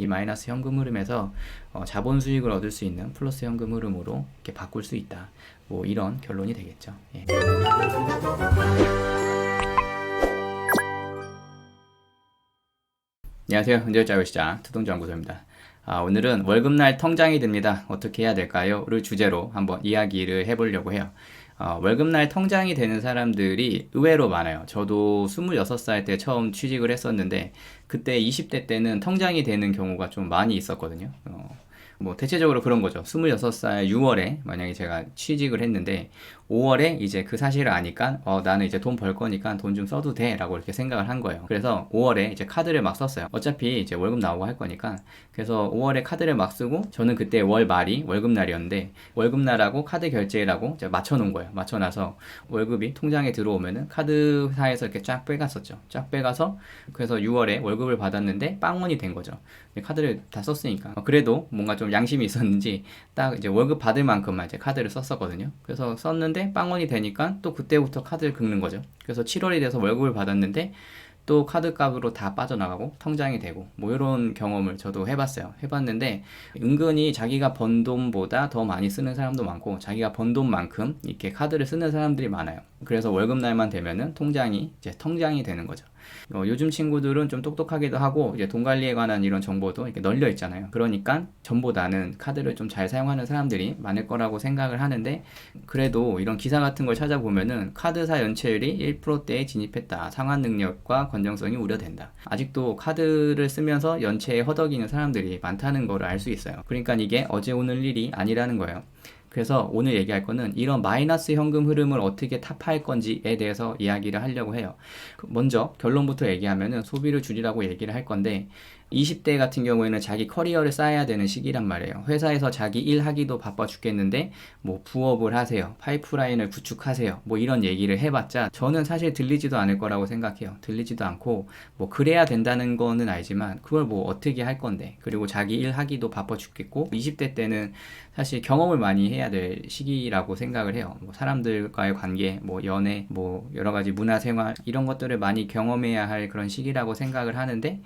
이 마이너스 현금 흐름에서 자본 수익을 얻을 수 있는 플러스 현금 흐름으로 이렇게 바꿀 수 있다. 뭐 이런 결론이 되겠죠. 예. 안녕하세요. 현재자유시장 투동연구소입니다. 오늘은 월급날 통장이 됩니다. 어떻게 해야 될까요? 를 주제로 한번 이야기를 해보려고 해요. 월급날 통장이 되는 사람들이 의외로 많아요. 저도 26살 때 처음 취직을 했었는데 그때 20대 때는 통장이 되는 경우가 좀 많이 있었거든요. 뭐 대체적으로 그런 거죠. 26살 6월에 만약에 제가 취직을 했는데 5월에 이제 그 사실을 아니까 나는 이제 돈 벌 거니까 돈 좀 써도 돼 라고 이렇게 생각을 한 거예요. 그래서 5월에 이제 카드를 막 썼어요. 어차피 이제 월급 나오고 할 거니까. 그래서 5월에 카드를 막 쓰고 저는 그때 월 말이 월급날이었는데 월급날하고 카드 결제일하고 이제 맞춰놓은 거예요. 맞춰놔서 월급이 통장에 들어오면은 카드사에서 이렇게 쫙 빼갔었죠. 쫙 빼가서 그래서 6월에 월급을 받았는데 빵원이 된 거죠. 카드를 다 썼으니까. 그래도 뭔가 좀 양심이 있었는지 딱 이제 월급 받을 만큼만 이제 카드를 썼었거든요. 그래서 썼는데 빵원이 되니까 또 그때부터 카드를 긁는 거죠. 그래서 7월이 돼서 월급을 받았는데 또 카드 값으로 다 빠져나가고 통장이 되고 뭐 이런 경험을 저도 해봤는데 은근히 자기가 번 돈보다 더 많이 쓰는 사람도 많고 자기가 번 돈만큼 이렇게 카드를 쓰는 사람들이 많아요. 그래서 월급날만 되면은 통장이 되는 거죠. 요즘 친구들은 좀 똑똑하기도 하고 이제 돈 관리에 관한 이런 정보도 이렇게 널려 있잖아요. 그러니까 전보다는 카드를 좀 잘 사용하는 사람들이 많을 거라고 생각을 하는데 그래도 이런 기사 같은 걸 찾아보면은 카드사 연체율이 1%대에 진입했다. 상환 능력과 건전성이 우려된다. 아직도 카드를 쓰면서 연체에 허덕이는 사람들이 많다는 걸 알 수 있어요. 그러니까 이게 어제 오늘 일이 아니라는 거예요. 그래서 오늘 얘기할 거는 이런 마이너스 현금 흐름을 어떻게 타파할 건지에 대해서 이야기를 하려고 해요. 먼저 결론부터 얘기하면은 소비를 줄이라고 얘기를 할 건데 20대 같은 경우에는 자기 커리어를 쌓아야 되는 시기란 말이에요. 회사에서 자기 일하기도 바빠 죽겠는데 뭐 부업을 하세요. 파이프라인을 구축하세요. 뭐 이런 얘기를 해봤자 저는 사실 들리지도 않을 거라고 생각해요. 들리지도 않고 뭐 그래야 된다는 거는 알지만 그걸 뭐 어떻게 할 건데 그리고 자기 일하기도 바빠 죽겠고 20대 때는 사실 경험을 많이 해야 될 시기라고 생각을 해요. 뭐 사람들과의 관계, 뭐 연애, 뭐 여러 가지 문화생활 이런 것들을 많이 경험해야 할 그런 시기라고 생각을 하는데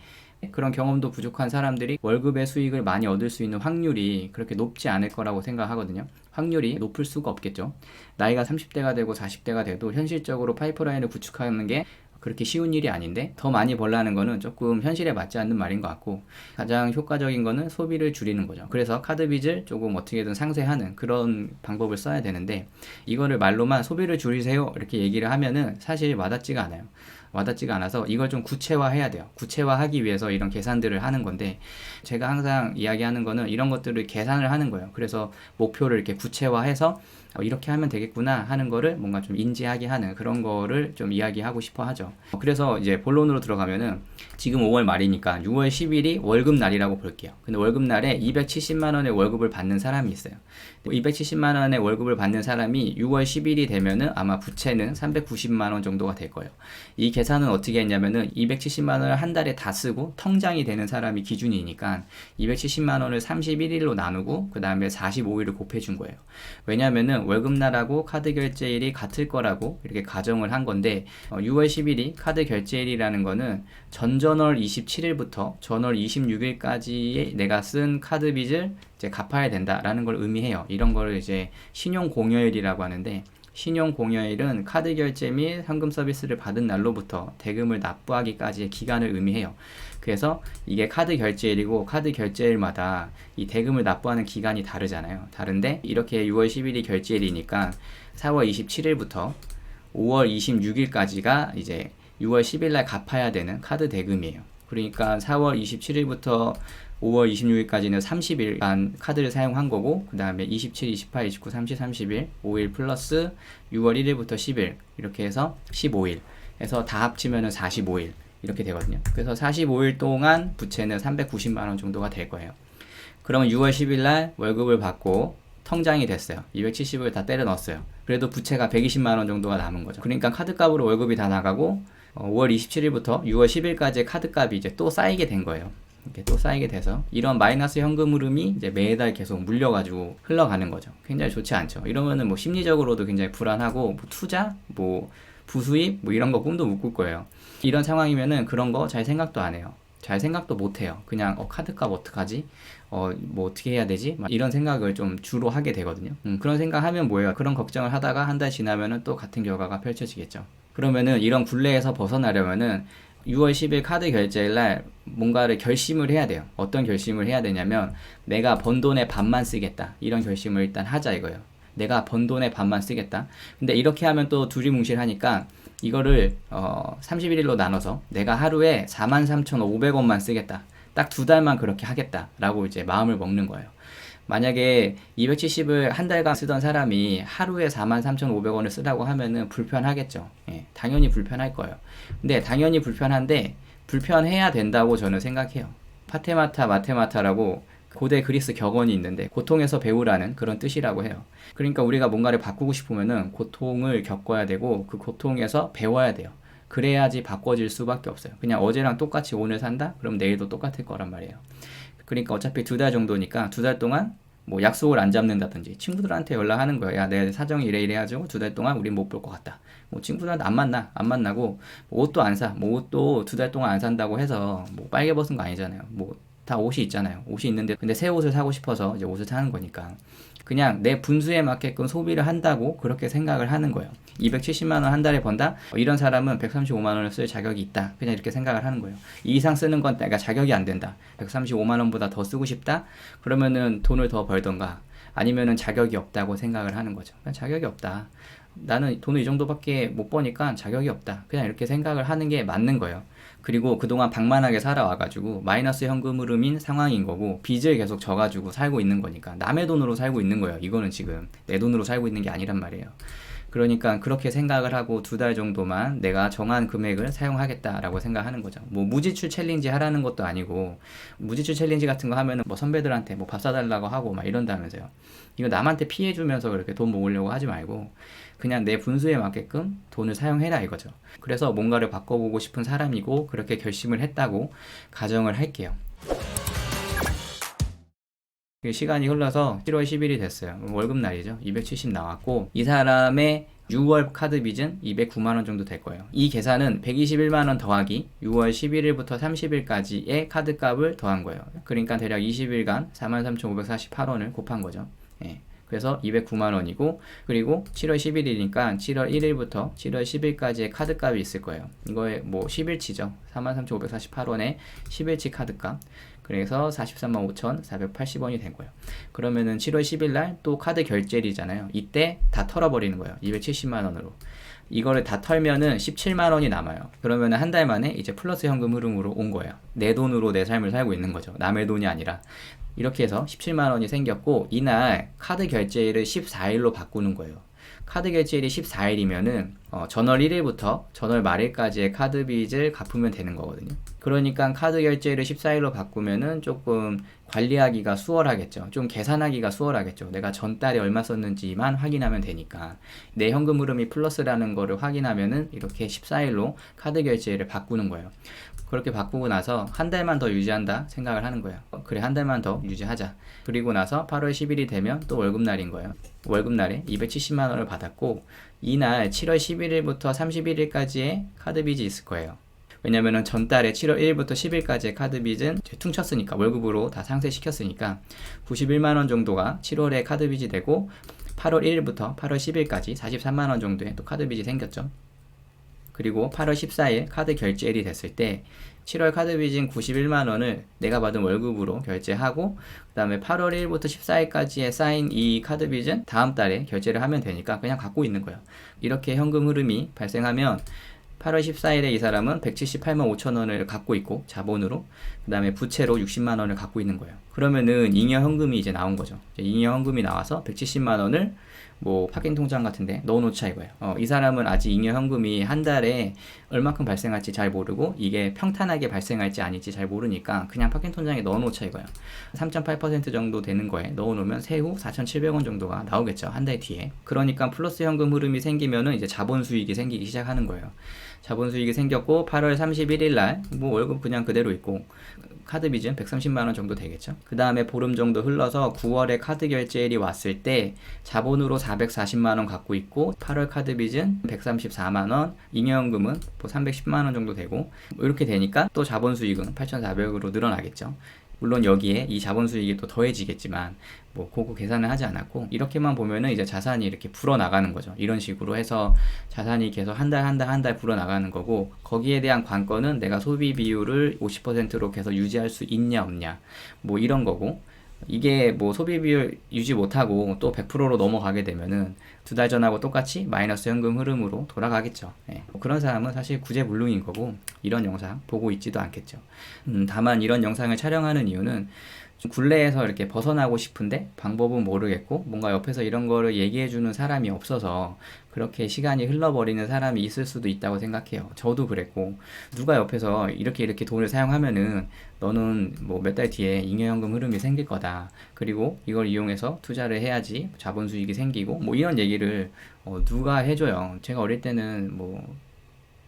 그런 경험도 부족한 사람들이 월급의 수익을 많이 얻을 수 있는 확률이 그렇게 높지 않을 거라고 생각하거든요. 확률이 높을 수가 없겠죠. 나이가 30대가 되고 40대가 돼도 현실적으로 파이프라인을 구축하는 게 그렇게 쉬운 일이 아닌데 더 많이 벌라는 거는 조금 현실에 맞지 않는 말인 것 같고 가장 효과적인 거는 소비를 줄이는 거죠. 그래서 카드 빚을 조금 어떻게든 상쇄하는 그런 방법을 써야 되는데 이거를 말로만 소비를 줄이세요 이렇게 얘기를 하면은 사실 와닿지가 않아요. 와닿지가 않아서 이걸 좀 구체화해야 돼요. 구체화하기 위해서 이런 계산들을 하는 건데 제가 항상 이야기하는 거는 이런 것들을 계산을 하는 거예요. 그래서 목표를 이렇게 구체화해서 이렇게 하면 되겠구나 하는 거를 뭔가 좀 인지하게 하는 그런 거를 좀 이야기하고 싶어 하죠. 그래서 이제 본론으로 들어가면은 지금 5월 말이니까 6월 10일이 월급날이라고 볼게요. 근데 월급날에 270만 원의 월급을 받는 사람이 있어요. 270만 원의 월급을 받는 사람이 6월 10일이 되면은 아마 부채는 390만 원 정도가 될 거예요. 이 계산은 어떻게 했냐면은 270만 원을 한 달에 다 쓰고 통장이 되는 사람이 기준이니까 270만 원을 31일로 나누고 그 다음에 45일을 곱해준 거예요. 왜냐면은 월급날하고 카드 결제일이 같을 거라고 이렇게 가정을 한 건데 6월 10일이 카드 결제일이라는 거는 전전월 27일부터 전월 26일까지의 내가 쓴 카드 빚을 이제 갚아야 된다라는 걸 의미해요. 이런 거를 이제 신용공여일이라고 하는데 신용공여일은 카드 결제 및 현금 서비스를 받은 날로부터 대금을 납부하기까지의 기간을 의미해요. 그래서 이게 카드 결제일이고 카드 결제일마다 이 대금을 납부하는 기간이 다르잖아요. 다른데 이렇게 6월 10일이 결제일이니까 4월 27일부터 5월 26일까지가 이제 6월 10일 날 갚아야 되는 카드 대금이에요. 그러니까 4월 27일부터 5월 26일까지는 30일간 카드를 사용한 거고 그 다음에 27, 28, 29, 30, 30일 5일 플러스 6월 1일부터 10일 이렇게 해서 15일 해서 다 합치면은 45일 이렇게 되거든요. 그래서 45일 동안 부채는 390만 원 정도가 될 거예요. 그러면 6월 10일 날 월급을 받고 통장이 됐어요. 270을 다 때려 넣었어요. 그래도 부채가 120만 원 정도가 남은 거죠. 그러니까 카드값으로 월급이 다 나가고 5월 27일부터 6월 10일까지의 카드값이 이제 또 쌓이게 된 거예요. 이렇게 또 쌓이게 돼서 이런 마이너스 현금 흐름이 이제 매달 계속 물려가지고 흘러가는 거죠. 굉장히 좋지 않죠. 이러면은 뭐 심리적으로도 굉장히 불안하고 뭐 투자, 뭐 부수입, 뭐 이런 거 꿈도 못 꿀 거예요. 이런 상황이면은 그런 거 잘 생각도 안 해요. 잘 생각도 못 해요. 그냥 카드값 어떡하지? 뭐 어떻게 해야 되지? 막 이런 생각을 좀 주로 하게 되거든요. 그런 생각하면 뭐예요? 그런 걱정을 하다가 한 달 지나면은 또 같은 결과가 펼쳐지겠죠. 그러면은 이런 굴레에서 벗어나려면은 6월 10일 카드 결제일 날 뭔가를 결심을 해야 돼요. 어떤 결심을 해야 되냐면 내가 번 돈의 반만 쓰겠다. 이런 결심을 일단 하자 이거예요. 내가 번 돈의 반만 쓰겠다. 근데 이렇게 하면 또 두리뭉실하니까 이거를 31일로 나눠서 내가 하루에 43,500원만 쓰겠다. 딱 2달만 그렇게 하겠다라고 이제 마음을 먹는 거예요. 만약에 270을 한 달간 쓰던 사람이 하루에 43,500원을 쓰라고 하면은 불편하겠죠. 예, 당연히 불편할 거예요. 근데 당연히 불편한데 불편해야 된다고 저는 생각해요. 파테마타 마테마타라고 고대 그리스 격언이 있는데 고통에서 배우라는 그런 뜻이라고 해요. 그러니까 우리가 뭔가를 바꾸고 싶으면은 고통을 겪어야 되고 그 고통에서 배워야 돼요. 그래야지 바꿔질 수밖에 없어요. 그냥 어제랑 똑같이 오늘 산다? 그럼 내일도 똑같을 거란 말이에요. 그러니까 어차피 2달 정도니까 2달 동안 뭐 약속을 안 잡는다든지 친구들한테 연락하는 거야. 야, 내 사정이 이래 해가지고 2달 동안 우린 못 볼 것 같다. 뭐 친구들한테 안 만나고 뭐 옷도 안 사. 뭐 옷도 2달 동안 안 산다고 해서 뭐 빨개 벗은 거 아니잖아요. 뭐 다 옷이 있잖아요. 옷이 있는데 근데 새 옷을 사고 싶어서 이제 옷을 사는 거니까 그냥 내 분수에 맞게끔 소비를 한다고 그렇게 생각을 하는 거예요. 270만 원 한 달에 번다? 이런 사람은 135만 원을 쓸 자격이 있다. 그냥 이렇게 생각을 하는 거예요. 이 이상 쓰는 건 내가 자격이 안 된다. 135만 원보다 더 쓰고 싶다? 그러면은 돈을 더 벌던가 아니면은 자격이 없다고 생각을 하는 거죠. 그냥 자격이 없다. 나는 돈을 이 정도밖에 못 버니까 자격이 없다. 그냥 이렇게 생각을 하는 게 맞는 거예요. 그리고 그동안 방만하게 살아와가지고 마이너스 현금 흐름인 상황인 거고 빚을 계속 져가지고 살고 있는 거니까 남의 돈으로 살고 있는 거예요. 이거는 지금 내 돈으로 살고 있는 게 아니란 말이에요. 그러니까 그렇게 생각을 하고 2달 정도만 내가 정한 금액을 사용하겠다라고 생각하는 거죠. 뭐 무지출 챌린지 하라는 것도 아니고 무지출 챌린지 같은 거 하면은 뭐 선배들한테 뭐 밥 사달라고 하고 막 이런다면서요. 이거 남한테 피해 주면서 그렇게 돈 모으려고 하지 말고 그냥 내 분수에 맞게끔 돈을 사용해라 이거죠. 그래서 뭔가를 바꿔보고 싶은 사람이고 그렇게 결심을 했다고 가정을 할게요. 시간이 흘러서 7월 10일이 됐어요. 월급날이죠. 270 나왔고 이 사람의 6월 카드 빚은 209만원 정도 될 거예요. 이 계산은 121만원 더하기 6월 11일부터 30일까지의 카드 값을 더한 거예요. 그러니까 대략 20일간 43,548원을 곱한 거죠. 예. 그래서 209만원이고 그리고 7월 10일이니까 7월 1일부터 7월 10일까지의 카드 값이 있을 거예요. 이거에 뭐 10일치죠. 43,548원의 10일치 카드 값. 그래서 43만 5,480원이 된 거예요. 그러면은 7월 10일 날 또 카드 결제일이잖아요. 이때 다 털어버리는 거예요. 270만 원으로. 이거를 다 털면은 17만 원이 남아요. 그러면은 한 달 만에 이제 플러스 현금 흐름으로 온 거예요. 내 돈으로 내 삶을 살고 있는 거죠. 남의 돈이 아니라. 이렇게 해서 17만 원이 생겼고 이날 카드 결제일을 14일로 바꾸는 거예요. 카드 결제일이 14일이면은 전월 1일부터 전월 말일까지의 카드 빚을 갚으면 되는 거거든요. 그러니까 카드 결제일을 14일로 바꾸면은 조금 관리하기가 수월하겠죠. 좀 계산하기가 수월하겠죠. 내가 전달에 얼마 썼는지만 확인하면 되니까 내 현금 흐름이 플러스라는 거를 확인하면은 이렇게 14일로 카드 결제일을 바꾸는 거예요. 그렇게 바꾸고 나서 한 달만 더 유지한다 생각을 하는 거예요. 그래 한 달만 더 유지하자. 그리고 나서 8월 10일이 되면 또 월급날인 거예요. 월급날에 270만 원을 받았고 이날 7월 11일부터 31일까지의 카드 빚이 있을 거예요. 왜냐면은 전달에 7월 1일부터 10일까지의 카드 빚은 퉁쳤으니까 월급으로 다 상쇄시켰으니까 91만 원 정도가 7월에 카드 빚이 되고 8월 1일부터 8월 10일까지 43만 원 정도의 또 카드 빚이 생겼죠. 그리고 8월 14일 카드 결제일이 됐을 때 7월 카드 빚인 91만 원을 내가 받은 월급으로 결제하고 그 다음에 8월 1일부터 14일까지에 쌓인 이 카드 빚은 다음 달에 결제를 하면 되니까 그냥 갖고 있는 거예요. 이렇게 현금 흐름이 발생하면 8월 14일에 이 사람은 178만 5천 원을 갖고 있고 자본으로 그 다음에 부채로 60만 원을 갖고 있는 거예요. 그러면은 잉여 현금이 이제 나온 거죠. 잉여 현금이 나와서 170만 원을 뭐 파킹 통장 같은데 넣어놓자 이거예요. 이 사람은 아직 잉여 현금이 한 달에 얼마큼 발생할지 잘 모르고 이게 평탄하게 발생할지 아닐지 잘 모르니까 그냥 파킹 통장에 넣어놓자 이거예요. 3.8% 정도 되는 거에 넣어놓으면 세후 4,700원 정도가 나오겠죠. 한 달 뒤에. 그러니까 플러스 현금 흐름이 생기면은 이제 자본 수익이 생기기 시작하는 거예요. 자본 수익이 생겼고 8월 31일 날 뭐 월급 그냥 그대로 있고 카드 빚은 130만 원 정도 되겠죠. 그 다음에 보름 정도 흘러서 9월에 카드 결제일이 왔을 때 자본으로 440만 원 갖고 있고 8월 카드 빚은 134만 원, 잉여연금은 뭐 310만 원 정도 되고 뭐 이렇게 되니까 또 자본 수익은 8,400으로 늘어나겠죠. 물론 여기에 이 자본 수익이 또 더해지겠지만 뭐 그거 계산을 하지 않았고 이렇게만 보면은 이제 자산이 이렇게 불어 나가는 거죠. 이런 식으로 해서 자산이 계속 한 달 불어 나가는 거고 거기에 대한 관건은 내가 소비 비율을 50%로 계속 유지할 수 있냐 없냐 뭐 이런 거고 이게 뭐 소비 비율 유지 못하고 또 100%로 넘어가게 되면은 2달 전하고 똑같이 마이너스 현금 흐름으로 돌아가겠죠. 예. 뭐 그런 사람은 사실 구제불능인 거고 이런 영상 보고 있지도 않겠죠. 다만 이런 영상을 촬영하는 이유는 좀 굴레에서 이렇게 벗어나고 싶은데 방법은 모르겠고 뭔가 옆에서 이런 거를 얘기해주는 사람이 없어서 그렇게 시간이 흘러버리는 사람이 있을 수도 있다고 생각해요. 저도 그랬고 누가 옆에서 이렇게 돈을 사용하면은 너는 뭐 몇 달 뒤에 잉여연금 흐름이 생길 거다. 그리고 이걸 이용해서 투자를 해야지 자본 수익이 생기고 뭐 이런 얘기를 누가 해줘요. 제가 어릴 때는 뭐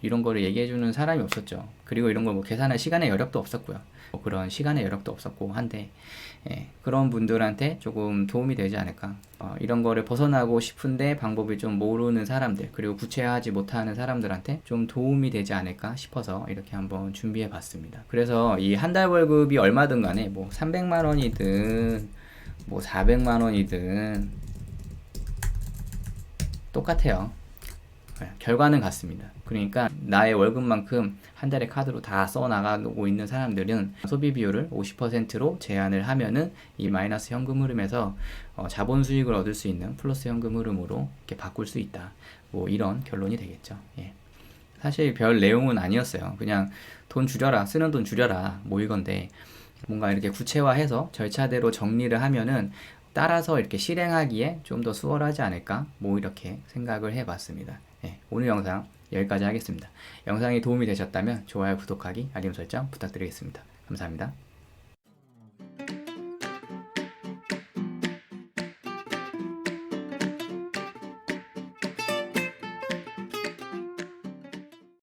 이런 거를 얘기해주는 사람이 없었죠. 그리고 이런 걸 뭐 계산할 시간의 여력도 없었고요. 뭐 그런 시간의 여력도 없었고 한데 그런 분들한테 조금 도움이 되지 않을까. 이런 거를 벗어나고 싶은데 방법을 좀 모르는 사람들 그리고 구체화하지 못하는 사람들한테 좀 도움이 되지 않을까 싶어서 이렇게 한번 준비해 봤습니다. 그래서 이 한 달 월급이 얼마든 간에 뭐 300만 원이든 뭐 400만 원이든 똑같아요. 결과는 같습니다. 그러니까 나의 월급만큼 한 달에 카드로 다 써나가고 있는 사람들은 소비 비율을 50%로 제한을 하면은 이 마이너스 현금 흐름에서 자본 수익을 얻을 수 있는 플러스 현금 흐름으로 이렇게 바꿀 수 있다. 뭐 이런 결론이 되겠죠. 예. 사실 별 내용은 아니었어요. 그냥 돈 줄여라, 쓰는 돈 줄여라, 뭐 이건데 뭔가 이렇게 구체화해서 절차대로 정리를 하면은 따라서 이렇게 실행하기에 좀 더 수월하지 않을까? 뭐 이렇게 생각을 해봤습니다. 오늘 영상 여기까지 하겠습니다. 영상이 도움이 되셨다면 좋아요, 구독하기, 알림 설정 부탁드리겠습니다. 감사합니다.